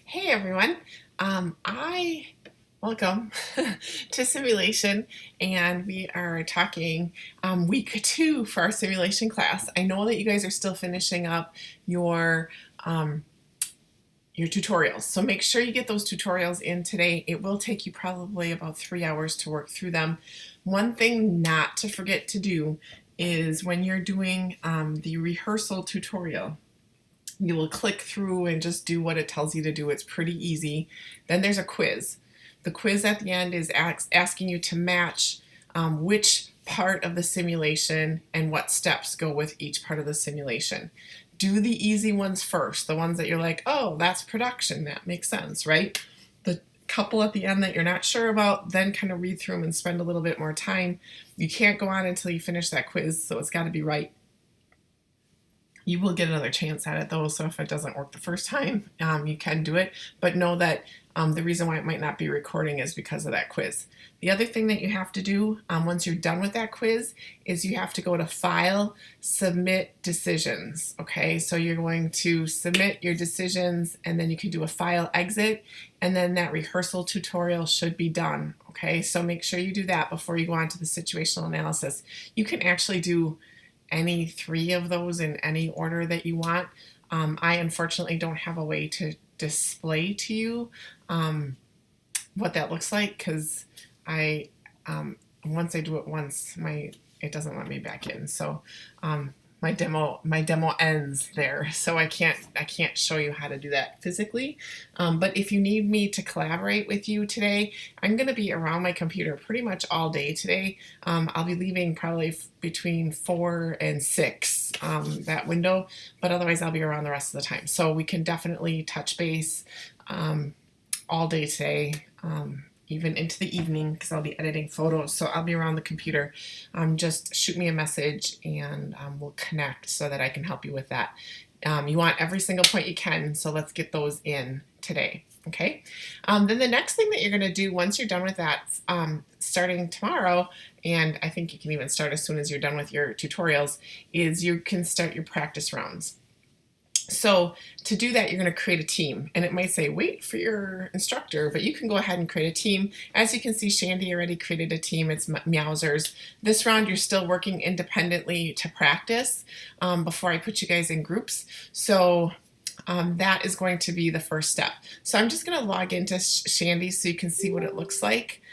Hey everyone, I welcome to simulation, and we are talking week 2 for our simulation class. I know that you guys are still finishing up your um, your tutorials, so make sure you get those tutorials in today. It will take you probably about 3 hours to work through them. One thing not to forget to do is when you're doing the rehearsal tutorial, you will click through and just do what it tells you to do. It's pretty easy. Then there's a quiz. The quiz at the end is asking you to match which part of the simulation and what steps go with each part of the simulation. Do the easy ones first, the ones that you're like, oh, that's production, that makes sense, right? The couple at the end that you're not sure about, then kind of read through them and spend a little bit more time. You can't go on until you finish that quiz, so it's got to be right. You will get another chance at it though, so if it doesn't work the first time, you can do it, but know that the reason why it might not be recording is because of that quiz. The other thing that you have to do once you're done with that quiz is you have to go to File, Submit Decisions. Okay, so you're going to submit your decisions, and then you can do a file exit, and then that rehearsal tutorial should be done. Okay, so make sure you do that before you go on to the situational analysis. You can actually do any 3 of those in any order that you want. I unfortunately don't have a way to display to you what that looks like, because I once I do it once, it doesn't let me back in. So my demo ends there, so I can't show you how to do that physically. But if you need me to collaborate with you today, I'm going to be around my computer pretty much all day today. I'll be leaving probably between 4 and 6 that window, but otherwise I'll be around the rest of the time. So we can definitely touch base all day today. Even into the evening, because I'll be editing photos, so I'll be around the computer. Just shoot me a message and we'll connect so that I can help you with that. You want every single point you can, so let's get those in today. Okay. Then the next thing that you're going to do once you're done with that, starting tomorrow, and I think you can even start as soon as you're done with your tutorials, is you can start your practice rounds. So to do that, you're going to create a team, and it might say wait for your instructor, but you can go ahead and create a team. As you can see, Shandy already created a team. It's Meowsers. This round, you're still working independently to practice before I put you guys in groups. So that is going to be the first step. So I'm just going to log into Shandy so you can see what it looks like,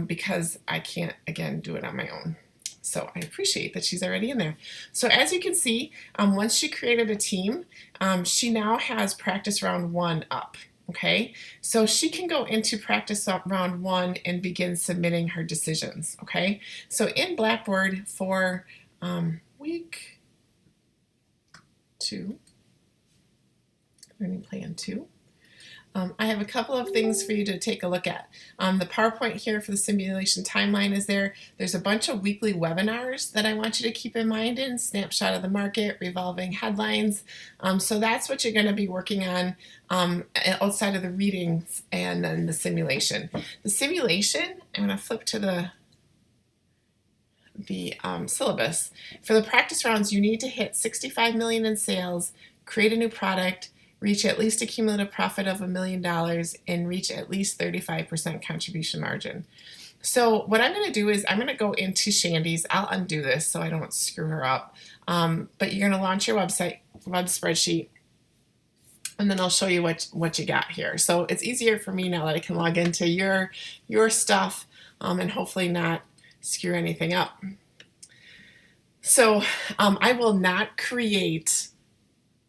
because I can't, again, do it on my own. So I appreciate that she's already in there. So as you can see, once she created a team, she now has practice round 1 up. Okay, so she can go into practice round 1 and begin submitting her decisions. Okay, so in Blackboard for week 2, learning plan 2. I have a couple of things for you to take a look at. The PowerPoint here for the simulation timeline is there. There's a bunch of weekly webinars that I want you to keep in mind in snapshot of the market, revolving headlines. So that's what you're going to be working on outside of the readings and then the simulation. The simulation, I'm going to flip to the syllabus. For the practice rounds, you need to hit 65 million in sales, create a new product, reach at least a cumulative profit of $1 million, and reach at least 35% contribution margin. So what I'm going to do is I'm going to go into Shandy's. I'll undo this so I don't screw her up. But you're going to launch your web spreadsheet, and then I'll show you what you got here. So it's easier for me now that I can log into your stuff and hopefully not screw anything up. So I will not create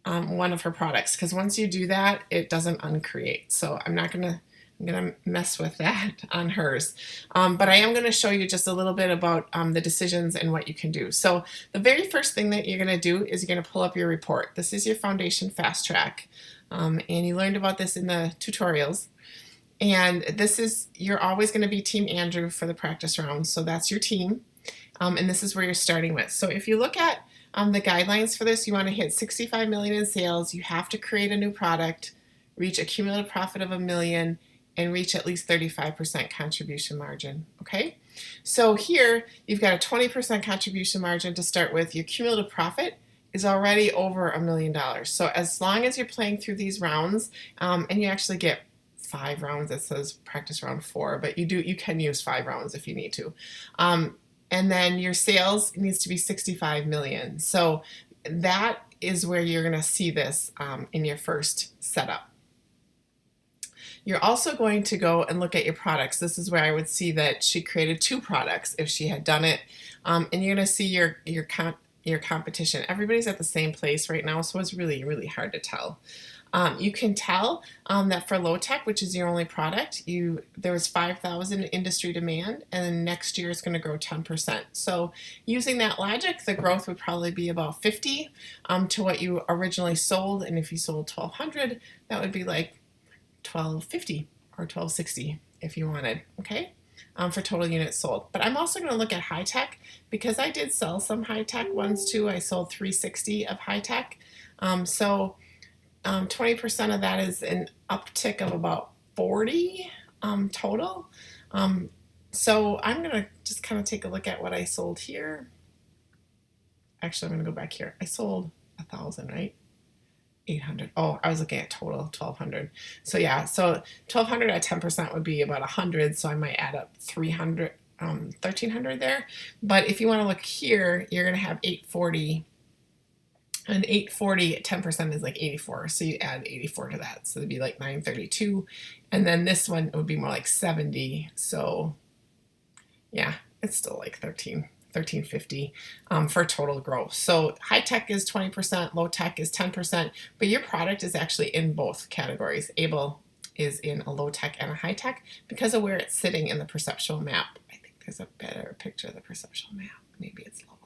one of her products, because once you do that, it doesn't uncreate. So I'm gonna mess with that on hers. But I am gonna show you just a little bit about the decisions and what you can do. So the very first thing that you're gonna do is you're gonna pull up your report. This is your foundation fast track. And you learned about this in the tutorials. And you're always gonna be Team Andrew for the practice round. So that's your team. And this is where you're starting with. So if you look at the guidelines for this, you want to hit 65 million in sales, you have to create a new product, reach a cumulative profit of $1 million, and reach at least 35% contribution margin. Okay, so here you've got a 20% contribution margin to start with. Your cumulative profit is already over $1 million. So as long as you're playing through these rounds, and you actually get 5 rounds, it says practice round 4, but you can use 5 rounds if you need to. And then your sales needs to be 65 million. So that is where you're going to see this in your first setup. You're also going to go and look at your products. This is where I would see that she created 2 products if she had done it. And you're going to see your competition. Everybody's at the same place right now, so it's really, really hard to tell. You can tell that for low tech, which is your only product, there was 5,000 industry demand, and then next year it's going to grow 10%. So using that logic, the growth would probably be about 50 to what you originally sold, and if you sold 1,200, that would be like 1,250 or 1,260 if you wanted, okay? For total units sold. But I'm also going to look at high tech because I did sell some high tech ones too. I sold 360 of high tech. So 20% of that is an uptick of about 40 total. So I'm going to just kind of take a look at what I sold here. Actually, I'm going to go back here. I sold 1,000, right? 800. Oh, I was looking at total 1,200. So yeah, so 1,200 at 10% would be about 100. So I might add up 300, 1,300 there. But if you want to look here, you're going to have 840. And 840 at 10% is like 84. So you add 84 to that. So it'd be like 932. And then this one would be more like 70. So yeah, it's still like 1350 for total growth. So high tech is 20%, low tech is 10%, but your product is actually in both categories. Able is in a low tech and a high tech because of where it's sitting in the perceptual map. I think there's a better picture of the perceptual map. Maybe it's lower.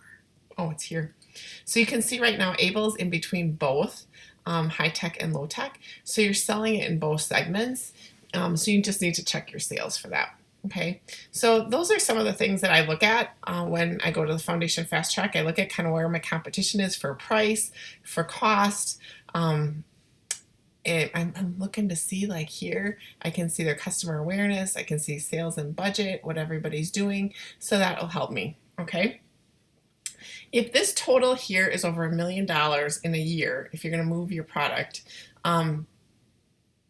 Oh, it's here. So you can see right now Able's in between both high tech and low tech. So you're selling it in both segments. So you just need to check your sales for that. Okay, so those are some of the things that I look at when I go to the Foundation Fast Track. I look at kind of where my competition is for price, for cost. And I'm looking to see, like here, I can see their customer awareness. I can see sales and budget, what everybody's doing. So that'll help me. Okay. If this total here is over $1 million in a year, if you're going to move your product,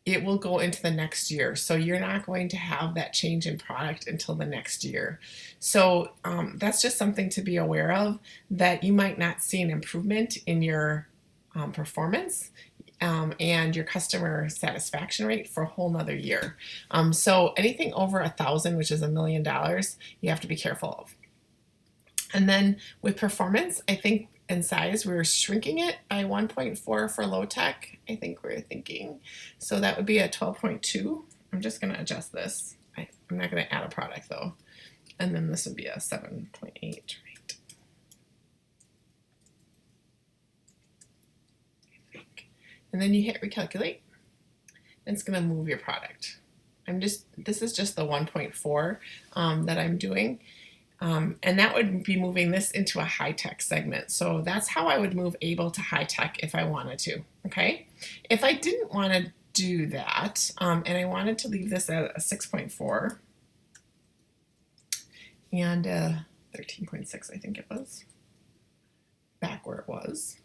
it will go into the next year. So you're not going to have that change in product until the next year. So that's just something to be aware of, that you might not see an improvement in your performance and your customer satisfaction rate for a whole nother year. So anything over 1,000, which is $1 million, you have to be careful of. And then with performance, I think in size, we're shrinking it by 1.4 for low tech. I think we're thinking. So that would be a 12.2. I'm just going to adjust this. I'm not going to add a product though. And then this would be a 7.8, right? I think. And then you hit recalculate. And it's going to move your product. This is just the 1.4 that I'm doing. And that would be moving this into a high-tech segment. So that's how I would move Able to high-tech if I wanted to, okay? If I didn't want to do that, and I wanted to leave this at a 6.4 and 13.6, I think it was, back where it was,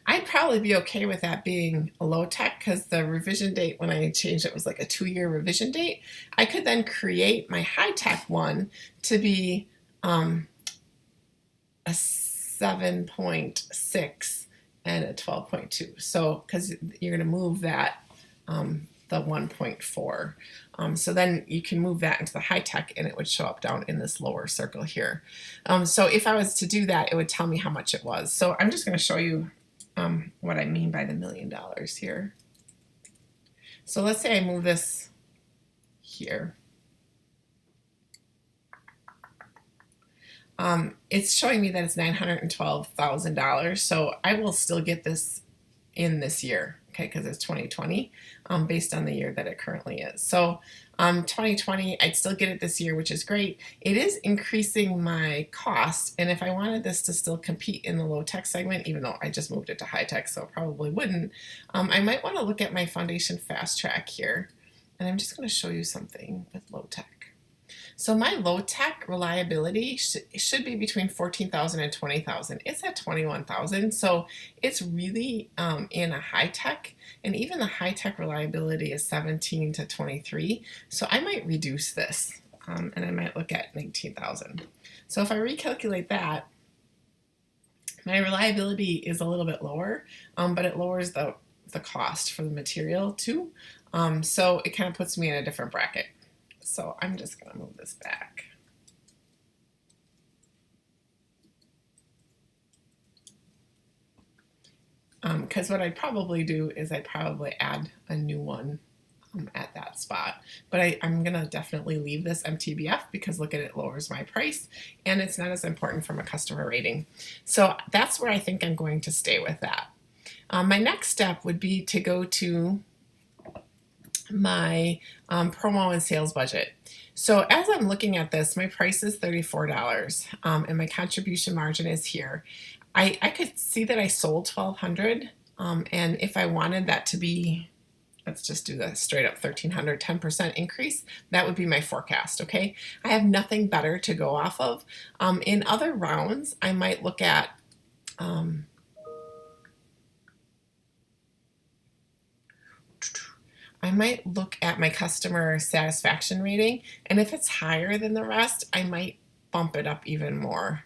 I'd probably be okay with that being a low tech because the revision date when I changed it was like a 2-year revision date. I could then create my high tech one to be a 7.6 and a 12.2. So because you're going to move that the 1.4. So then you can move that into the high tech and it would show up down in this lower circle here. So if I was to do that, it would tell me how much it was. So I'm just going to show you what I mean by the $1 million here. So let's say I move this here. It's showing me that it's $912,000. So I will still get this in this year, okay, because it's 2020, based on the year that it currently is. So 2020, I'd still get it this year, which is great. It is increasing my cost, and if I wanted this to still compete in the low tech segment, even though I just moved it to high tech, so probably wouldn't, I might want to look at my Foundation Fast Track here, and I'm just going to show you something with low tech. So my low tech reliability should be between 14,000 and 20,000. It's at 21,000. So it's really in a high tech, and even the high tech reliability is 17 to 23. So I might reduce this and I might look at 19,000. So if I recalculate that, my reliability is a little bit lower, but it lowers the cost for the material too. So it kind of puts me in a different bracket. So I'm just going to move this back. Because what I'd probably do is I'd probably add a new one at that spot. But I'm going to definitely leave this MTBF because look at it, lowers my price and it's not as important from a customer rating. So that's where I think I'm going to stay with that. My next step would be to go to my promo and sales budget. So as I'm looking at this, my price is $34 and my contribution margin is here. I could see that I sold 1,200 and if I wanted that to be, let's just do the straight up 1,300, 10% increase, that would be my forecast, okay? I have nothing better to go off of. In other rounds, I might look at my customer satisfaction rating, and if it's higher than the rest, I might bump it up even more.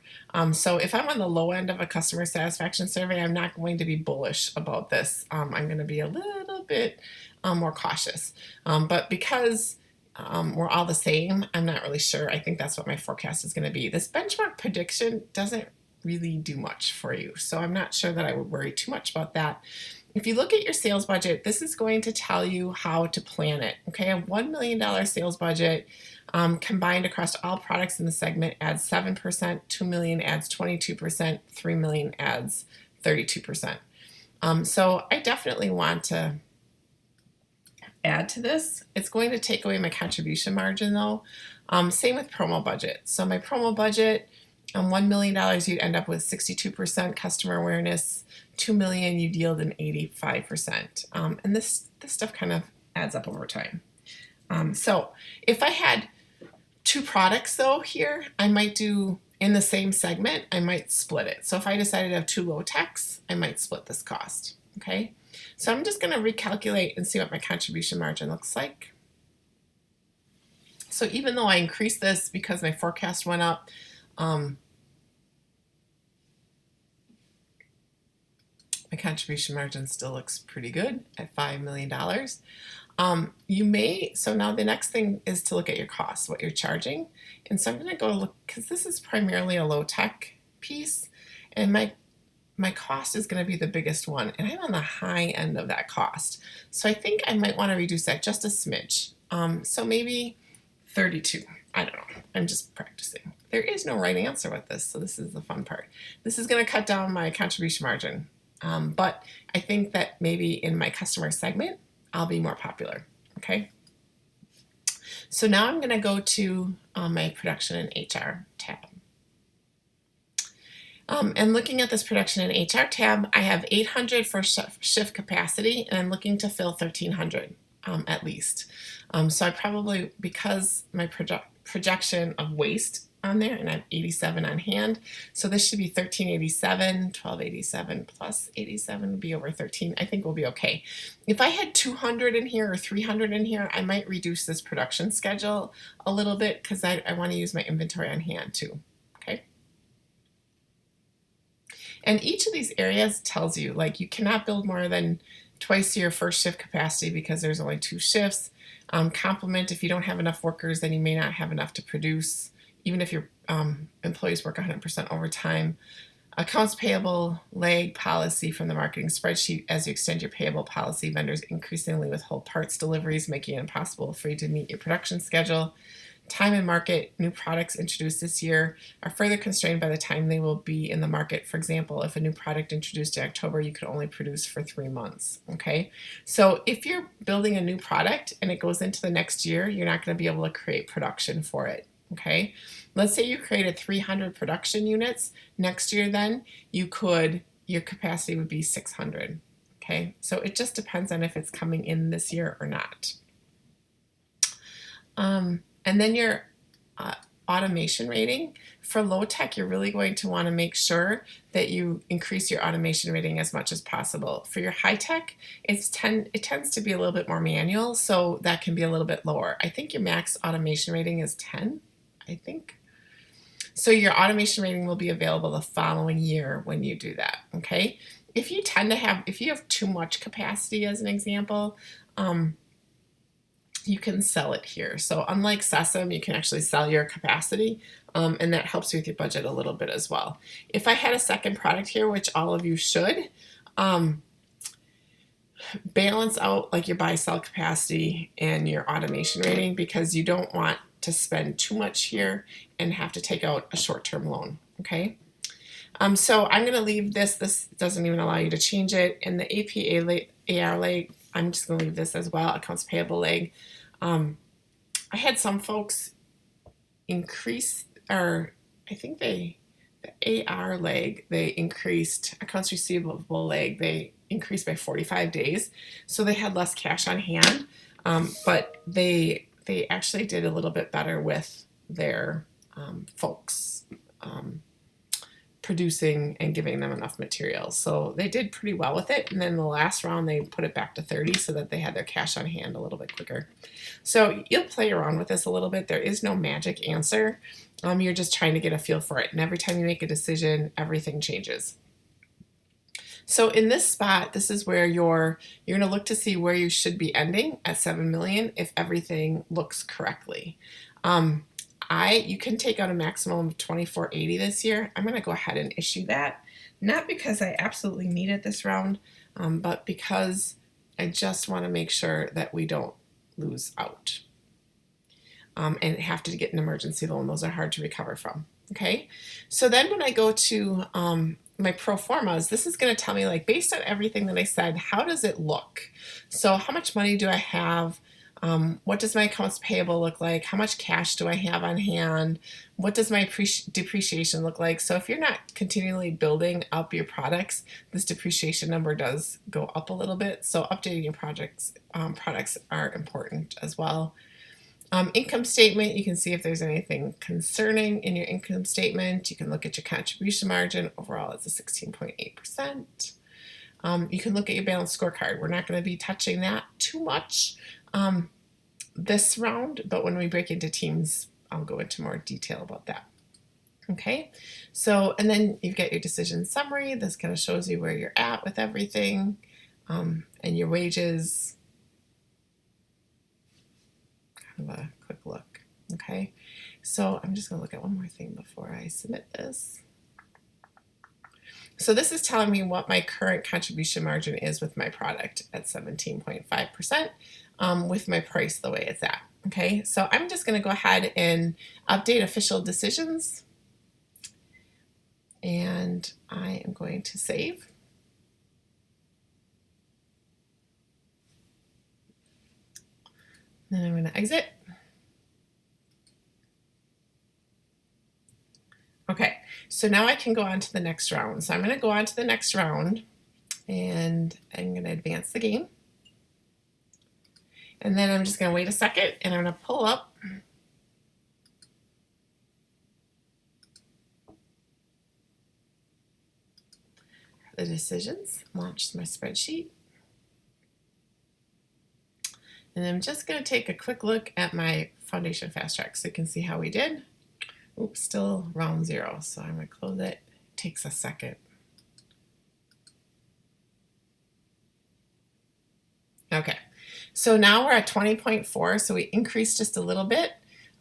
So if I'm on the low end of a customer satisfaction survey, I'm not going to be bullish about this. I'm going to be a little bit more cautious. But because we're all the same, I'm not really sure. I think that's what my forecast is going to be. This benchmark prediction doesn't really do much for you, so I'm not sure that I would worry too much about that. If you look at your sales budget, this is going to tell you how to plan it. Okay, a $1 million sales budget combined across all products in the segment adds 7%, $2 million adds 22%, $3 million adds 32%. So I definitely want to add to this. It's going to take away my contribution margin though. Same with promo budget. So my promo budget, $1 million, you'd end up with 62% customer awareness. 2 million, you'd yield an 85%. And this stuff kind of adds up over time. So if I had two products though here, I might do in the same segment, I might split it. So if I decided to have two low techs, I might split this cost. Okay. So I'm just going to recalculate and see what my contribution margin looks like. So even though I increased this because my forecast went up, my contribution margin still looks pretty good at $5 million. So now the next thing is to look at your costs, what you're charging. And so I'm going to go look, because this is primarily a low tech piece, and my cost is going to be the biggest one, and I'm on the high end of that cost. So I think I might want to reduce that just a smidge. So maybe 32. I don't know. I'm just practicing. There is no right answer with this, so this is the fun part. This is going to cut down my contribution margin. But I think that maybe in my customer segment, I'll be more popular. Okay. So now I'm going to go to my production and HR tab. And looking at this production and HR tab, I have 800 for shift capacity, and I'm looking to fill 1,300 at least. So I probably, because my projection of waste on there, and I have 87 on hand, so this should be 1387, 1287 plus 87 would be over 13. I think we'll be okay. If I had 200 in here or 300 in here, I might reduce this production schedule a little bit because I want to use my inventory on hand too. Okay. And each of these areas tells you, like, you cannot build more than twice your first shift capacity because there's only 2 shifts. Complement, if you don't have enough workers, then you may not have enough to produce, even if your employees work 100% overtime. Accounts payable lag policy from the marketing spreadsheet. As you extend your payable policy, vendors increasingly withhold parts deliveries, making it impossible for you to meet your production schedule. Time and market, new products introduced this year are further constrained by the time they will be in the market. For example, if a new product introduced in October, you could only produce for 3 months. Okay, so if you're building a new product and it goes into the next year, you're not going to be able to create production for it. Okay, let's say you created 300 production units next year, then your capacity would be 600. Okay, so it just depends on if it's coming in this year or not. And then your automation rating. For low tech, you're really going to want to make sure that you increase your automation rating as much as possible. For your high tech, it tends to be a little bit more manual, so that can be a little bit lower. I think your max automation rating is 10, I think. So your automation rating will be available the following year when you do that, okay? If you have too much capacity, as an example, you can sell it here. So unlike Capsim, you can actually sell your capacity, and that helps with your budget a little bit as well. If I had a second product here, which all of you should, balance out like your buy-sell capacity and your automation rating, because you don't want to spend too much here and have to take out a short-term loan, okay? So I'm going to leave this. This doesn't even allow you to change it. In the AR leg, I'm just going to leave this as well, accounts payable leg. I had some folks increase, or I think the AR leg, they increased, accounts receivable leg, they increased by 45 days. So they had less cash on hand, but they actually did a little bit better with their folks producing and giving them enough materials. So they did pretty well with it. And then the last round, they put it back to 30 so that they had their cash on hand a little bit quicker. So you'll play around with this a little bit. There is no magic answer. You're just trying to get a feel for it. And every time you make a decision, everything changes. So in this spot, this is where you're going to look to see where you should be ending at 7 million if everything looks correctly. You can take out a maximum of 2480 this year. I'm going to go ahead and issue that, not because I absolutely need it this round, but because I just want to make sure that we don't lose out and have to get an emergency loan. Those are hard to recover from. Okay, so then when I go to my pro formas, this is going to tell me, like, based on everything that I said, how does it look? So how much money do I have? What does my accounts payable look like? How much cash do I have on hand? What does my depreciation look like? So if you're not continually building up your products, this depreciation number does go up a little bit. So updating your products are important as well. Income statement, you can see if there's anything concerning in your income statement. You can look at your contribution margin. Overall, it's a 16.8%. You can look at your balance scorecard. We're not going to be touching that too much this round, but when we break into teams, I'll go into more detail about that. Okay, so, and then you've got your decision summary. This kind of shows you where you're at with everything, and your wages. Kind of a quick look. Okay, so I'm just going to look at one more thing before I submit this. So this is telling me what my current contribution margin is with my product at 17.5%, with my price the way it's at. Okay, so I'm just going to go ahead and update official decisions, and I am going to save. Then I'm going to exit. Okay, so now I can go on to the next round. So I'm going to go on to the next round, and I'm going to advance the game. And then I'm just going to wait a second, and I'm going to pull up the decisions, launch my spreadsheet. And I'm just going to take a quick look at my foundation fast track so you can see how we did. Oops, still round 0, so I'm going to close it. It takes a second. Okay, so now we're at 20.4, so we increased just a little bit.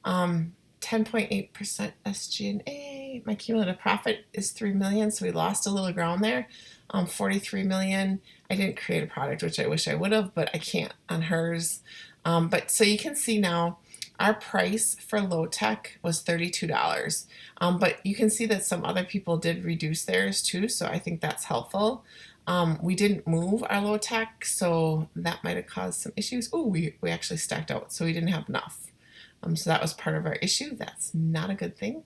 10.8% SG&A. My cumulative profit is 3 million, so we lost a little ground there. 43 million. I didn't create a product, which I wish I would have, but I can't on hers. But so you can see now our price for low tech was $32. But you can see that some other people did reduce theirs too, so I think that's helpful. We didn't move our low tech, so that might have caused some issues. Oh, we actually stacked out, so we didn't have enough. So that was part of our issue. That's not a good thing.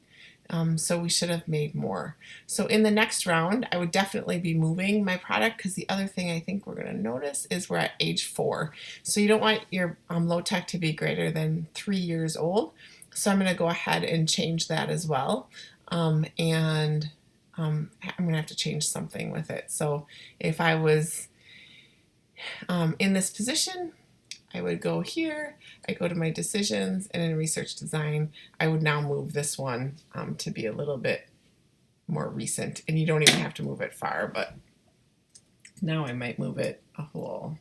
So we should have made more. So in the next round, I would definitely be moving my product, because the other thing I think we're going to notice is we're at age 4. So you don't want your low tech to be greater than 3 years old. So I'm going to go ahead and change that as well. And I'm going to have to change something with it. So if I was in this position, I would go here, I go to my decisions, and in research design, I would now move this one to be a little bit more recent. And you don't even have to move it far, but now I might move it a whole.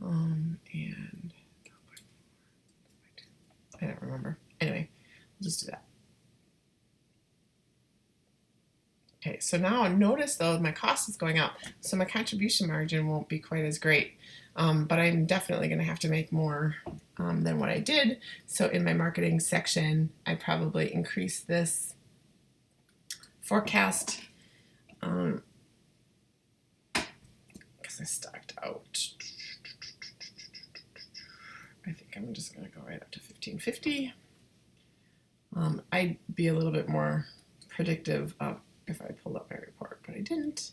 And I don't remember. Anyway, we'll just do that. Okay, so now notice though my cost is going up, so my contribution margin won't be quite as great, but I'm definitely going to have to make more than what I did. So in my marketing section, I probably increase this forecast because I stocked out. I think I'm just going to go right up to 1550. I'd be a little bit more predictive of if I pulled up my report, but I didn't.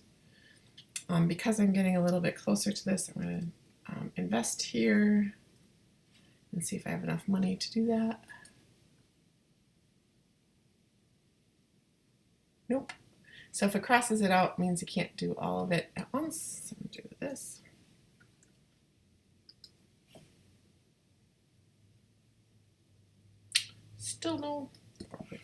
Because I'm getting a little bit closer to this, I'm going to invest here and see if I have enough money to do that. Nope. So if it crosses it out, it means you can't do all of it at once. So I'm going to do this. Still no. 4.5.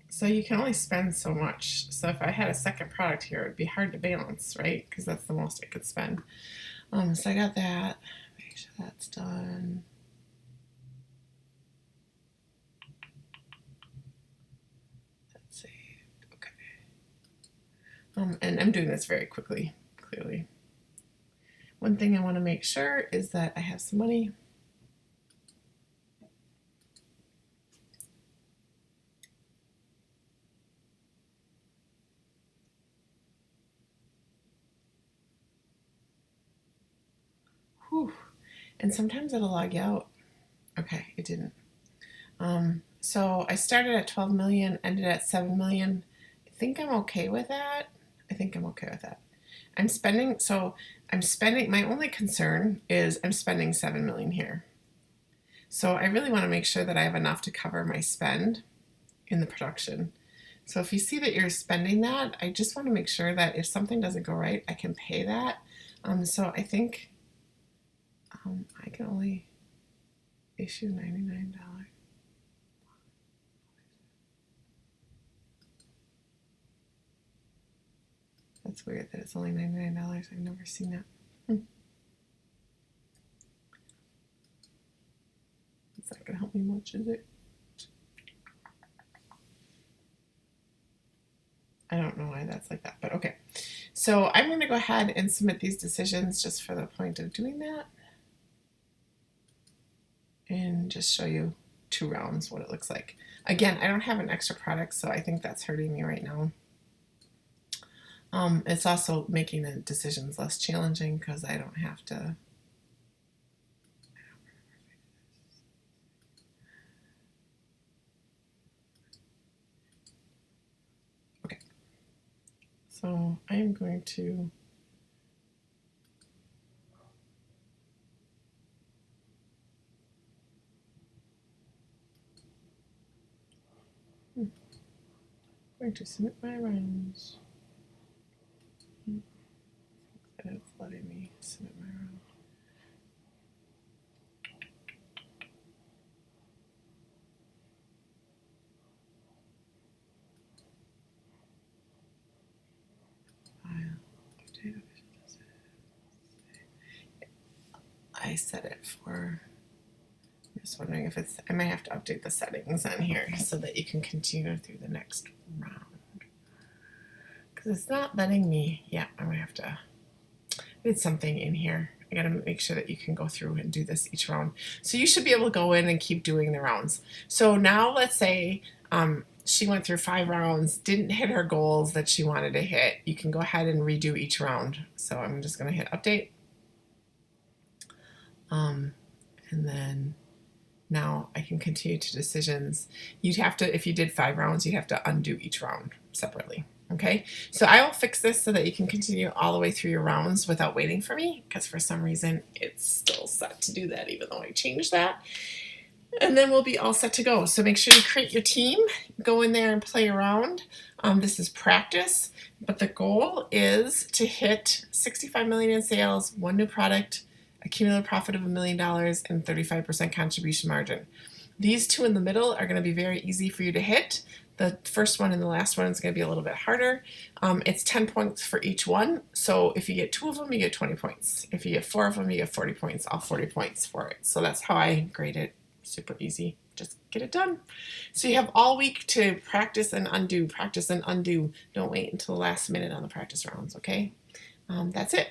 So you can only spend so much. So if I had a second product here, it'd be hard to balance, right? Because that's the most I could spend. So I got that. Make sure that's done. Let's see. Okay. And I'm doing this very quickly, clearly. One thing I want to make sure is that I have some money. Whew. And sometimes it'll log you out. Okay, it didn't. So I started at 12 million, ended at 7 million. I think I'm okay with that. I'm spending, my only concern is I'm spending 7 million here. So I really want to make sure that I have enough to cover my spend in the production. So if you see that you're spending that, I just want to make sure that if something doesn't go right, I can pay that. So I think I can only issue $99. That's weird that it's only $99. I've never seen that. It's not going to help me much, is it? I don't know why that's like that, but okay. So I'm going to go ahead and submit these decisions just for the point of doing that. And just show you 2 rounds what it looks like. Again, I don't have an extra product, so I think that's hurting me right now. It's also making the decisions less challenging because I don't have to. Okay. So I am going to submit my rounds. It's letting me submit my round. I set it for. I'm just wondering if it's. I might have to update the settings on here so that you can continue through the next round. Because it's not letting me. Yeah, I'm gonna have to. Did something in here. I gotta make sure that you can go through and do this each round. So you should be able to go in and keep doing the rounds. So now let's say she went through 5 rounds, didn't hit her goals that she wanted to hit. You can go ahead and redo each round. So I'm just gonna hit update. And then Now I can continue to decisions. You'd have to, if you did 5 rounds, you'd have to undo each round separately. Okay, so I will fix this so that you can continue all the way through your rounds without waiting for me, because for some reason it's still set to do that even though I changed that. And then we'll be all set to go. So make sure you create your team, go in there and play around. This is practice, but the goal is to hit 65 million in sales, one new product, a cumulative profit of $1 million, and 35% contribution margin. These two in the middle are going to be very easy for you to hit. The first one and the last one is going to be a little bit harder. It's 10 points for each one. So if you get 2 of them, you get 20 points. If you get 4 of them, you get 40 points, all 40 points for it. So that's how I grade it. Super easy. Just get it done. So you have all week to practice and undo, practice and undo. Don't wait until the last minute on the practice rounds, okay? That's it.